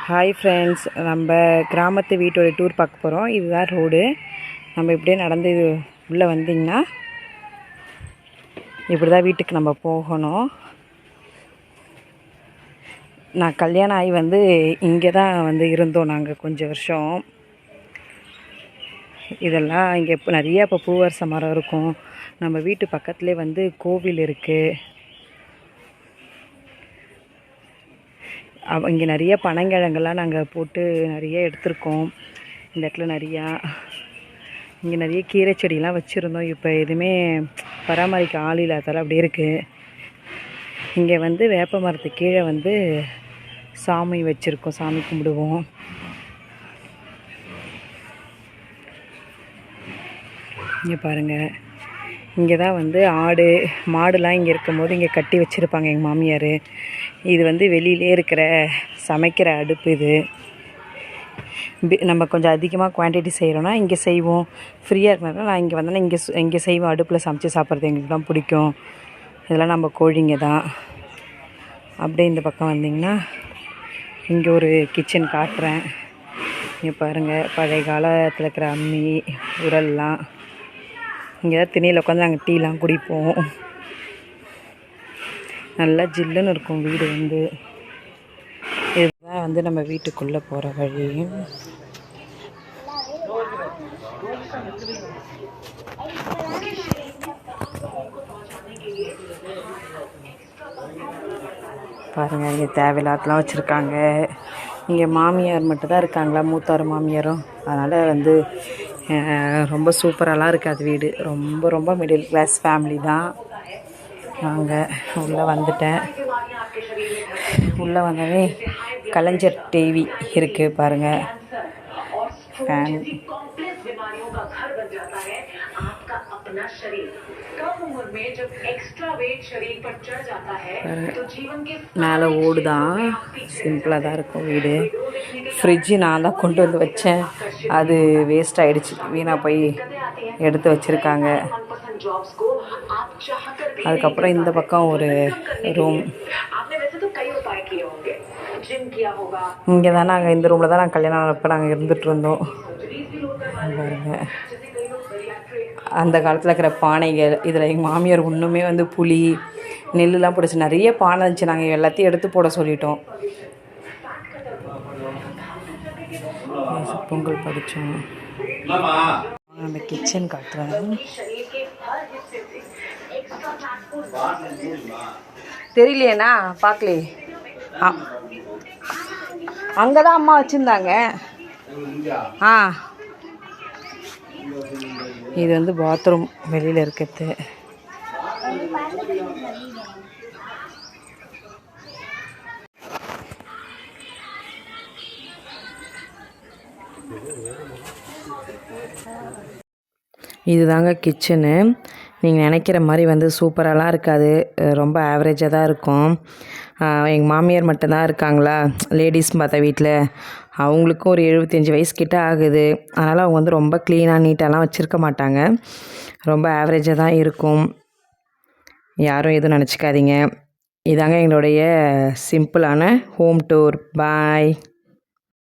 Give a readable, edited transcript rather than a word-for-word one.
Hi friends, நம்ம கிராமத்து வீட்டோட டூர் பார்க்க போகிறோம். இதுதான் ரோடு. நம்ம இப்படியே நடந்து இது உள்ளே வந்திங்கன்னா இப்படி தான் வீட்டுக்கு நம்ம போகணும். நான் கல்யாணம் ஆகி இங்கே தான் இருந்தோம் நாங்கள் கொஞ்சம் வருஷம். இதெல்லாம் இங்கே நிறைய இப்போ பூவரச மரம் இருக்கும். நம்ம வீட்டு பக்கத்துலேயே கோவில் இருக்குது. இங்கே நிறைய பனங்கிழங்கெல்லாம் நாங்கள் போட்டு நிறைய எடுத்திருக்கோம். இந்த இடத்துல இங்கே நிறைய கீரை செடியெலாம் வச்சுருந்தோம். இப்போ எதுவுமே பராமரிக்க ஆள் இல்லாதால அப்படி இருக்குது. இங்கே வேப்ப மரத்துக்கு கீழே சாமி வச்சுருக்கோம், சாமி கும்பிடுவோம். இங்கே பாருங்கள், இங்கே தான் ஆடு மாடுலாம் இங்கே இருக்கும்போது இங்கே கட்டி வச்சுருப்பாங்க எங்கள் மாமியார். இது வெளியிலே இருக்கிற சமைக்கிற அடுப்பு. இது நம்ம கொஞ்சம் அதிகமாக குவான்டிட்டி செய்கிறோன்னா இங்கே செய்வோம். ஃப்ரீயாக இருக்கிறனால நான் இங்கே வந்தேன்னா இங்கே செய்வோம். அடுப்பில் சமைச்சு சாப்பிட்றது எங்களுக்கு தான் பிடிக்கும். இதெல்லாம் நம்ம கோழிங்க தான். அப்படியே இந்த பக்கம் வந்திங்கன்னா இங்கே ஒரு கிச்சன் காட்டுறேன். இங்கே பாருங்கள், பழைய காலத்தில் இருக்கிற அம்மி உரல்லாம். இங்கே தான் திணையில் உட்காந்து நாங்கள் டீலாம் குடிப்போம். நல்லா ஜில்லுன்னு இருக்கும் வீடு. இதுதான் நம்ம வீட்டுக்குள்ளே போகிற வழி. பாருங்கள், இங்கே தேவையில்லாதலாம் வச்சுருக்காங்க. இங்கே மாமியார் மட்டும்தான் இருக்காங்களா, மூத்தார் மாமியாரும். அதனால் ரொம்ப சூப்பராலாம் இருக்காது வீடு. ரொம்ப ரொம்ப மிடில் கிளாஸ் ஃபேமிலி தான் நாங்கள். உள்ளே வந்துட்டேன். உள்ளே வந்தோடனே கலைஞர் டிவி இருக்குது பாருங்கள். ஃபேன் மேலே ஓடுதான். சிம்பிளாக தான் இருக்கும் வீடு. ஃப்ரிட்ஜு நான் தான் கொண்டு வச்சேன். அது வேஸ்ட் ஆகிடுச்சு, வீணாக போய் எடுத்து வச்சுருக்காங்க. அதுக்கப்புறம் இந்த பக்கம் ஒரு ரூம். இங்கே தான் நாங்கள் இந்த ரூமில் தான் நாங்கள் கல்யாணம் ஆனப்போ நாங்கள் இருந்துகிட்டு இருந்தோம். பாருங்க, அந்த காலத்தில் இருக்கிற பானைகள். இதில் எங்கள் மாமியார் ஒன்றுமே புளி நெல்லுலாம் பிடிச்சி நிறைய பானை இருந்துச்சு. நாங்கள் எல்லாத்தையும் எடுத்து போட சொல்லிட்டோம். பொங்கல் படித்தோம். நம்ம கிச்சன் காட்டுறேன். தெரியலையேண்ணா, பார்க்கலையே. அங்கே தான் அம்மா வச்சுருந்தாங்க. இது பாத்ரூம் வெளியில் இருக்கிறது. இதுதாங்க கிச்சனு. நீங்கள் நினைக்கிற மாதிரி சூப்பராலாம் இருக்காது, ரொம்ப ஆவரேஜாக தான் இருக்கும். எங்கள் மாமியார் மட்டும்தான் இருக்காங்களா லேடிஸ் பார்த்தா வீட்டில். அவங்களுக்கும் ஒரு 75 வயசு கிட்ட ஆகுது. அதனால் அவங்க ரொம்ப க்ளீனாக நீட்டாலாம் வச்சுருக்க மாட்டாங்க. ரொம்ப ஆவரேஜாக தான் இருக்கும். யாரும் எதுவும் நினச்சிக்காதீங்க. இதாங்க எங்களுடைய சிம்பிளான ஹோம் டூர். பாய்.